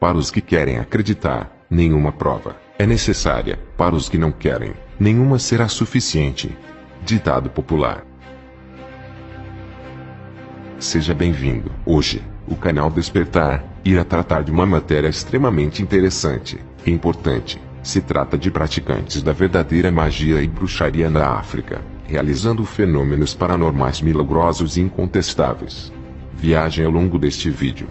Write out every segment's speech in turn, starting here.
Para os que querem acreditar, nenhuma prova é necessária. Para os que não querem, nenhuma será suficiente. Ditado popular. Seja bem-vindo. Hoje, o canal Despertar irá tratar de uma matéria extremamente interessante e importante. Se trata de praticantes da verdadeira magia e bruxaria na África, realizando fenômenos paranormais milagrosos e incontestáveis. Viaje ao longo deste vídeo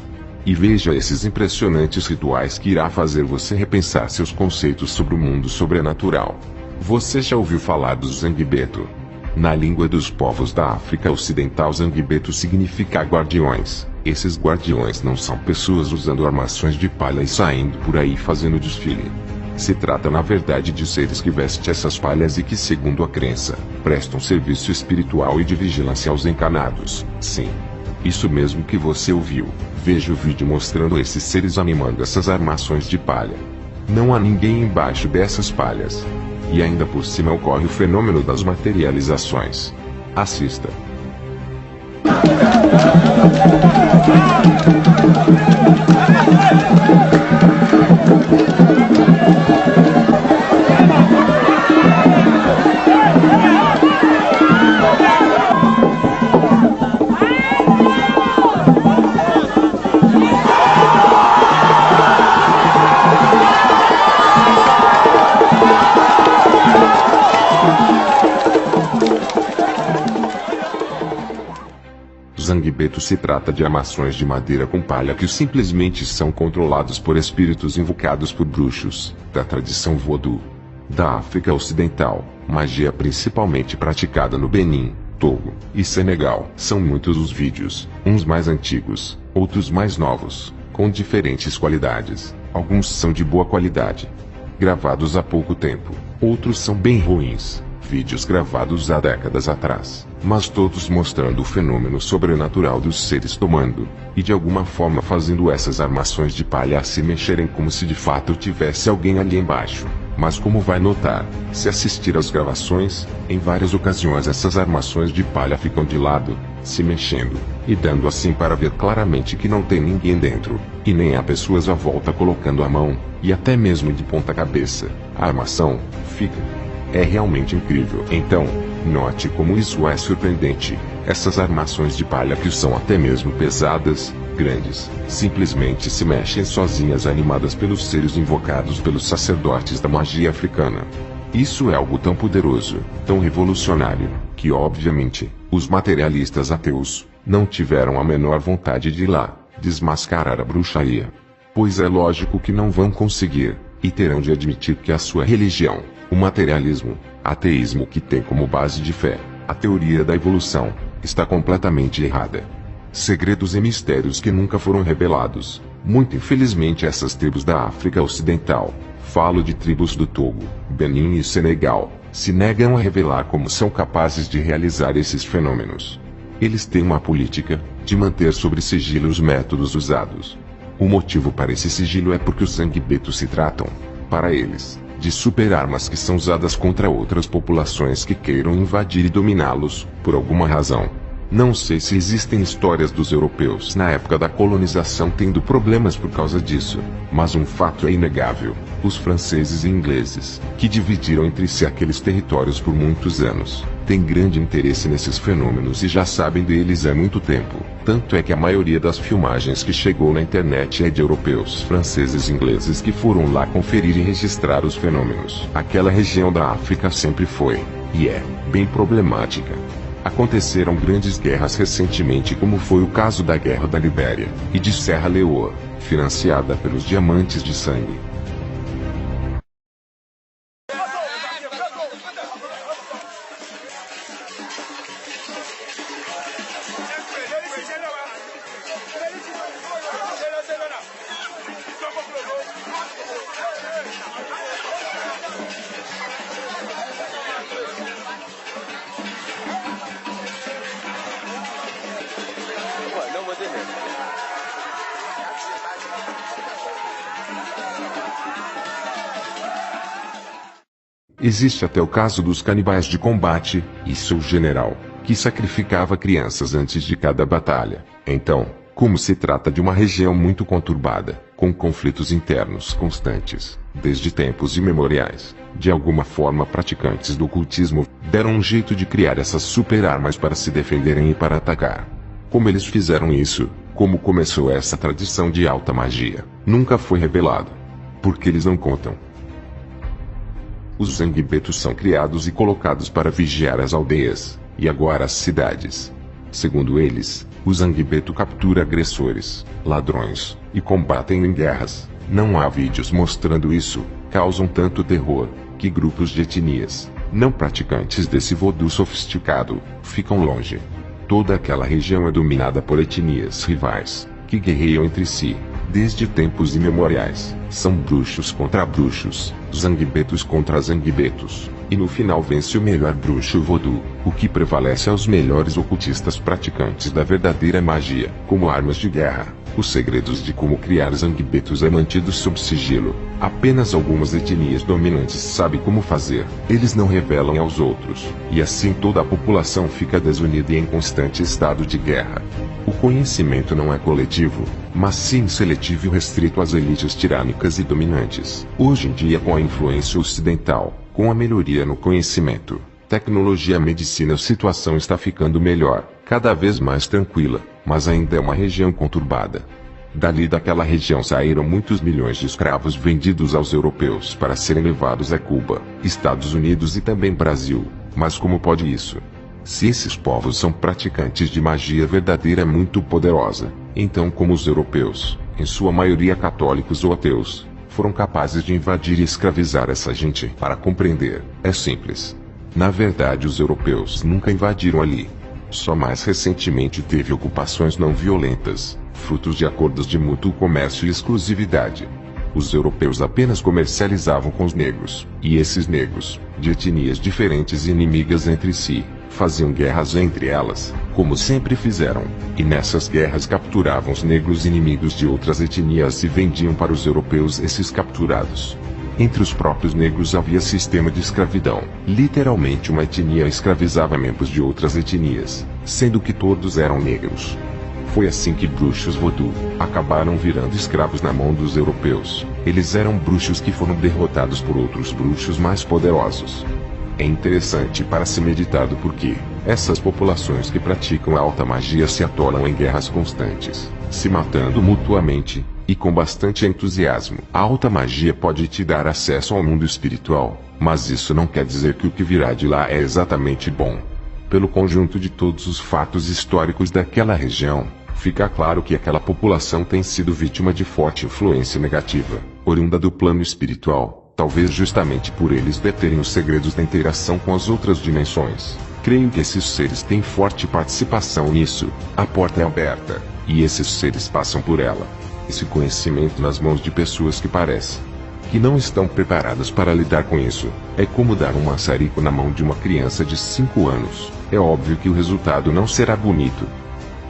e veja esses impressionantes rituais que irá fazer você repensar seus conceitos sobre o mundo sobrenatural. Você já ouviu falar do Zangbeto? Na língua dos povos da África Ocidental, Zangbeto significa guardiões. Esses guardiões não são pessoas usando armações de palha e saindo por aí fazendo desfile. Se trata na verdade de seres que vestem essas palhas e que, segundo a crença, prestam serviço espiritual e de vigilância aos encarnados. Sim, isso mesmo que você ouviu. Veja o vídeo mostrando esses seres animando essas armações de palha. Não há ninguém embaixo dessas palhas. E ainda por cima ocorre o fenômeno das materializações. Assista. Zangbeto se trata de armações de madeira com palha que simplesmente são controlados por espíritos invocados por bruxos, da tradição voodoo. Da África Ocidental, magia principalmente praticada no Benin, Togo e Senegal. São muitos os vídeos, uns mais antigos, outros mais novos, com diferentes qualidades. Alguns são de boa qualidade, gravados há pouco tempo, outros são bem ruins, vídeos gravados há décadas atrás, mas todos mostrando o fenômeno sobrenatural dos seres tomando, e de alguma forma fazendo essas armações de palha se mexerem como se de fato tivesse alguém ali embaixo. Mas como vai notar, se assistir às gravações, em várias ocasiões essas armações de palha ficam de lado, se mexendo, e dando assim para ver claramente que não tem ninguém dentro, e nem há pessoas à volta colocando a mão, e até mesmo de ponta cabeça, a armação fica. É realmente incrível. Então, note como isso é surpreendente. Essas armações de palha que são até mesmo pesadas, grandes, simplesmente se mexem sozinhas animadas pelos seres invocados pelos sacerdotes da magia africana. Isso é algo tão poderoso, tão revolucionário, que obviamente, os materialistas ateus, não tiveram a menor vontade de ir lá, desmascarar a bruxaria. Pois é lógico que não vão conseguir, e terão de admitir que a sua religião, o materialismo, ateísmo que tem como base de fé, a teoria da evolução, está completamente errada. Segredos e mistérios que nunca foram revelados. Muito infelizmente essas tribos da África Ocidental, falo de tribos do Togo, Benin e Senegal, se negam a revelar como são capazes de realizar esses fenômenos. Eles têm uma política, de manter sob sigilo os métodos usados. O motivo para esse sigilo é porque os Zangbetos se tratam, para eles, de super-armas que são usadas contra outras populações que queiram invadir e dominá-los, por alguma razão. Não sei se existem histórias dos europeus na época da colonização tendo problemas por causa disso, mas um fato é inegável: os franceses e ingleses, que dividiram entre si aqueles territórios por muitos anos, têm grande interesse nesses fenômenos e já sabem deles há muito tempo. Tanto é que a maioria das filmagens que chegou na internet é de europeus, franceses e ingleses que foram lá conferir e registrar os fenômenos. Aquela região da África sempre foi, e é, bem problemática. Aconteceram grandes guerras recentemente, como foi o caso da Guerra da Libéria e de Serra Leoa, financiada pelos Diamantes de Sangue. Existe até o caso dos canibais de combate, e seu general, que sacrificava crianças antes de cada batalha. Então, como se trata de uma região muito conturbada, com conflitos internos constantes, desde tempos imemoriais. De alguma forma, praticantes do ocultismo deram um jeito de criar essas super-armas para se defenderem e para atacar. Como eles fizeram isso? Como começou essa tradição de alta magia? Nunca foi revelado. Porque eles não contam. Os Zangbetos são criados e colocados para vigiar as aldeias, e agora as cidades. Segundo eles, o Zangbeto captura agressores, ladrões, e combatem em guerras. Não há vídeos mostrando isso, causam tanto terror, que grupos de etnias, não praticantes desse voodoo sofisticado, ficam longe. Toda aquela região é dominada por etnias rivais, que guerreiam entre si, desde tempos imemoriais. São bruxos contra bruxos, Zangbetos contra Zangbetos, e no final vence o melhor bruxo voodoo, o que prevalece aos melhores ocultistas praticantes da verdadeira magia. Como armas de guerra, os segredos de como criar Zangbetos é mantidos sob sigilo. Apenas algumas etnias dominantes sabem como fazer, eles não revelam aos outros, e assim toda a população fica desunida e em constante estado de guerra. O conhecimento não é coletivo, mas sim seletivo e restrito às elites tirânicas e dominantes. Hoje em dia, com a influência ocidental, com a melhoria no conhecimento, tecnologia e medicina, a situação está ficando melhor, cada vez mais tranquila, mas ainda é uma região conturbada. Dali daquela região saíram muitos milhões de escravos vendidos aos europeus para serem levados a Cuba, Estados Unidos e também Brasil. Mas como pode isso? Se esses povos são praticantes de magia verdadeira muito poderosa, então como os europeus, em sua maioria católicos ou ateus, foram capazes de invadir e escravizar essa gente? Para compreender, é simples. Na verdade, os europeus nunca invadiram ali. Só mais recentemente teve ocupações não violentas, frutos de acordos de mútuo comércio e exclusividade. Os europeus apenas comercializavam com os negros, e esses negros, de etnias diferentes e inimigas entre si, faziam guerras entre elas, como sempre fizeram, e nessas guerras capturavam os negros inimigos de outras etnias e vendiam para os europeus esses capturados. Entre os próprios negros havia sistema de escravidão. Literalmente uma etnia escravizava membros de outras etnias, sendo que todos eram negros. Foi assim que bruxos voodoo acabaram virando escravos na mão dos europeus. Eles eram bruxos que foram derrotados por outros bruxos mais poderosos. É interessante para se meditado porque essas populações que praticam a alta magia se atolam em guerras constantes, se matando mutuamente, e com bastante entusiasmo. A alta magia pode te dar acesso ao mundo espiritual, mas isso não quer dizer que o que virá de lá é exatamente bom. Pelo conjunto de todos os fatos históricos daquela região, fica claro que aquela população tem sido vítima de forte influência negativa, oriunda do plano espiritual, talvez justamente por eles deterem os segredos da interação com as outras dimensões. Creio que esses seres têm forte participação nisso. A porta é aberta, e esses seres passam por ela. Esse conhecimento nas mãos de pessoas que parecem que não estão preparadas para lidar com isso. É como dar um maçarico na mão de uma criança de 5 anos. É óbvio que o resultado não será bonito.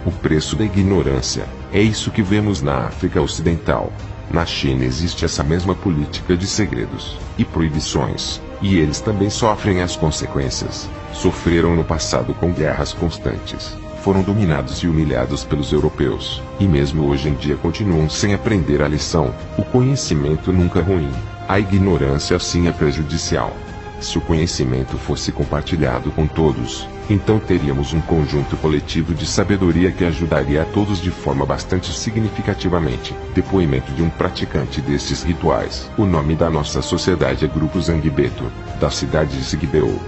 O preço da ignorância. É isso que vemos na África Ocidental. Na China existe essa mesma política de segredos e proibições, e eles também sofrem as consequências. Sofreram no passado com guerras constantes. Foram dominados e humilhados pelos europeus, e mesmo hoje em dia continuam sem aprender a lição. O conhecimento nunca é ruim. A ignorância sim é prejudicial. Se o conhecimento fosse compartilhado com todos, então teríamos um conjunto coletivo de sabedoria que ajudaria a todos de forma bastante significativamente. Depoimento de um praticante desses rituais. O nome da nossa sociedade é Grupo Zangbeto, da cidade de Sigbeu,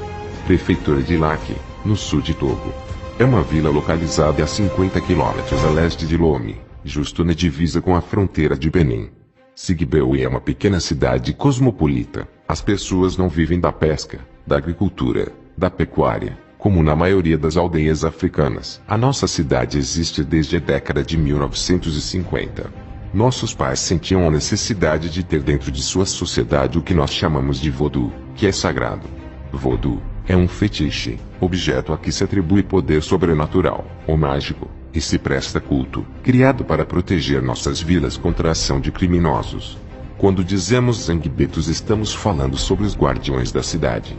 prefeitura de Lac, no sul de Togo. É uma vila localizada a 50 quilômetros a leste de Lomé, justo na divisa com a fronteira de Benin. Sigbeu é uma pequena cidade cosmopolita. As pessoas não vivem da pesca, da agricultura, da pecuária, como na maioria das aldeias africanas. A nossa cidade existe desde a década de 1950. Nossos pais sentiam a necessidade de ter dentro de sua sociedade o que nós chamamos de voodoo, que é sagrado. Voodoo é um fetiche, objeto a que se atribui poder sobrenatural, ou mágico, e se presta culto, criado para proteger nossas vilas contra a ação de criminosos. Quando dizemos Zangbetos, estamos falando sobre os guardiões da cidade.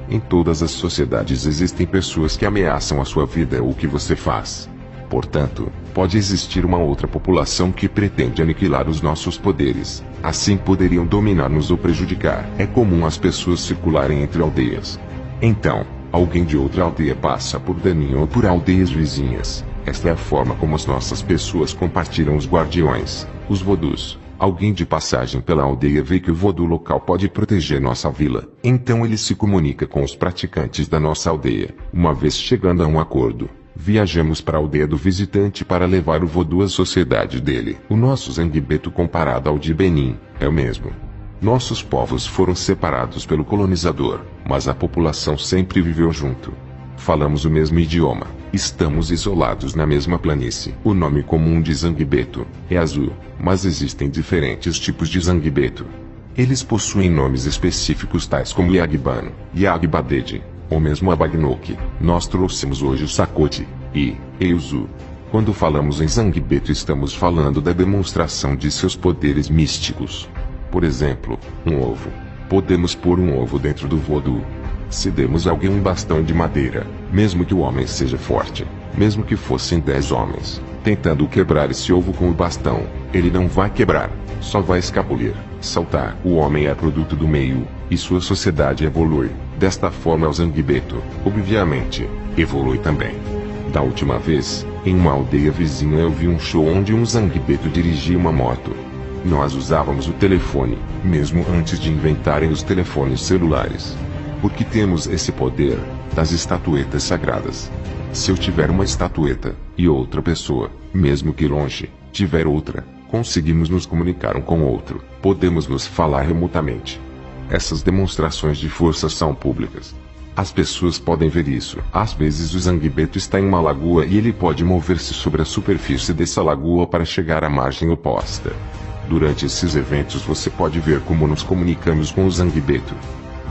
Em todas as sociedades existem pessoas que ameaçam a sua vida ou o que você faz. Portanto, pode existir uma outra população que pretende aniquilar os nossos poderes. Assim poderiam dominar-nos ou prejudicar. É comum as pessoas circularem entre aldeias. Então, alguém de outra aldeia passa por Daninho ou por aldeias vizinhas. Esta é a forma como as nossas pessoas compartilham os guardiões, os vodus. Alguém de passagem pela aldeia vê que o vodu local pode proteger nossa vila. Então ele se comunica com os praticantes da nossa aldeia. Uma vez chegando a um acordo, viajamos para a aldeia do visitante para levar o vodu à sociedade dele. O nosso Zanguebeto comparado ao de Benin, é o mesmo. Nossos povos foram separados pelo colonizador, mas a população sempre viveu junto. Falamos o mesmo idioma, estamos isolados na mesma planície. O nome comum de Zanguebeto é azul, mas existem diferentes tipos de Zanguebeto. Eles possuem nomes específicos tais como Yagbano, Yagbadede, ou mesmo Abagnoki. Nós trouxemos hoje o Sacote e Euzu. Quando falamos em Zanguebeto estamos falando da demonstração de seus poderes místicos. Por exemplo, um ovo. Podemos pôr um ovo dentro do vodu. Se demos a alguém um bastão de madeira, mesmo que o homem seja forte, mesmo que fossem 10 homens, tentando quebrar esse ovo com o bastão, ele não vai quebrar, só vai escapulir, saltar. O homem é produto do meio, e sua sociedade evolui. Desta forma o Zanguebeto, obviamente, evolui também. Da última vez, em uma aldeia vizinha eu vi um show onde um Zanguebeto dirigia uma moto. Nós usávamos o telefone, mesmo antes de inventarem os telefones celulares. Porque temos esse poder das estatuetas sagradas. Se eu tiver uma estatueta, e outra pessoa, mesmo que longe, tiver outra, conseguimos nos comunicar um com o outro, podemos nos falar remotamente. Essas demonstrações de força são públicas. As pessoas podem ver isso. Às vezes o Zanguebeto está em uma lagoa e ele pode mover-se sobre a superfície dessa lagoa para chegar à margem oposta. Durante esses eventos você pode ver como nos comunicamos com o Zanguebeto.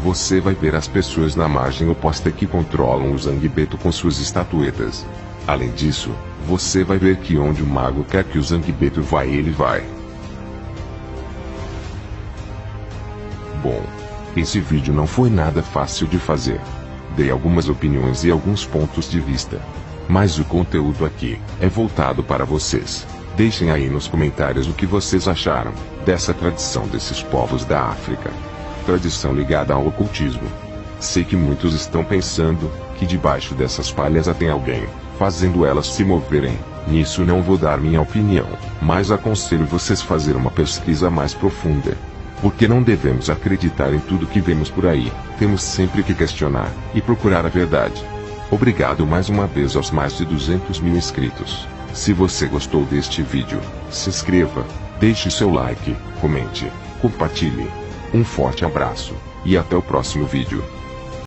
Você vai ver as pessoas na margem oposta que controlam o Zanguebeto com suas estatuetas. Além disso, você vai ver que onde o mago quer que o Zanguebeto vá, ele vai. Bom, esse vídeo não foi nada fácil de fazer. Dei algumas opiniões e alguns pontos de vista. Mas o conteúdo aqui é voltado para vocês. Deixem aí nos comentários o que vocês acharam dessa tradição desses povos da África. Tradição ligada ao ocultismo. Sei que muitos estão pensando que debaixo dessas palhas tem alguém fazendo elas se moverem. Nisso não vou dar minha opinião, mas aconselho vocês a fazer uma pesquisa mais profunda. Porque não devemos acreditar em tudo que vemos por aí. Temos sempre que questionar e procurar a verdade. Obrigado mais uma vez aos mais de 200 mil inscritos. Se você gostou deste vídeo, se inscreva, deixe seu like, comente, compartilhe. Um forte abraço, e até o próximo vídeo.